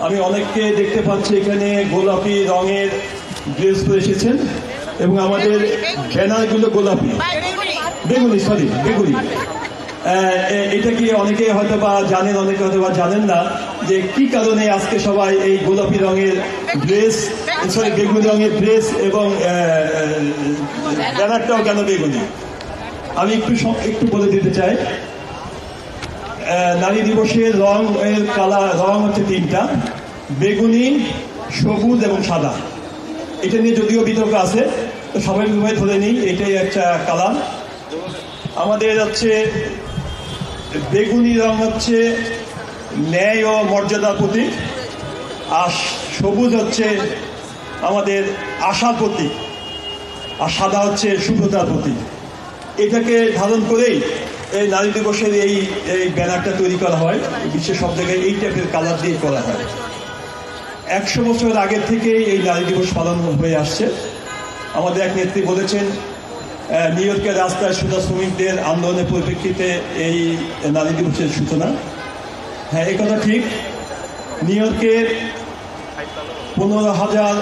আমি অনেককে দেখতে পাচ্ছি এখানে গোলাপি রঙের ড্রেস পরে এসেছেন এবং আমাদের ব্যানারগুলো গোলাপি বেগুনি এটা কি অনেকে হয়তো বা জানেন, অনেকে হয়তো বা জানেন না যে কি কারণে আজকে সবাই এই গোলাপি রঙের ড্রেস, বেগুনি রঙের ড্রেস এবং ব্যানারটাও কেন বেগুনি। আমি একটু বলে দিতে চাই। নারী দিবসের রং হচ্ছে তিনটা: বেগুনি, সবুজ এবং সাদা। এটা নিয়ে যদিও বিতর্ক আছে, তো সবাই ধরে নিই এটাই একটা কালার। আমাদের হচ্ছে বেগুনি রং হচ্ছে ন্যায় ও মর্যাদার প্রতীক, আর সবুজ হচ্ছে আমাদের আশার প্রতীক, আর সাদা হচ্ছে শুভ্রতার প্রতীক। এটাকে ধারণ করেই এই নারী দিবসের এই ব্যানারটা তৈরি করা হয়। বিশ্বের সব জায়গায় এই টাইপের কালার দিয়ে করা হয়। 100 বছর আগের থেকেই এই নারী দিবস পালন হয়ে আসছে। আমাদের এক নেত্রী বলেছেন নিউ ইয়র্কের রাস্তায় সুতা শ্রমিকদের আন্দোলনের পরিপ্রেক্ষিতে এই নারী দিবসের সূচনা। হ্যাঁ, এই কথা ঠিক। নিউ ইয়র্কের 15,000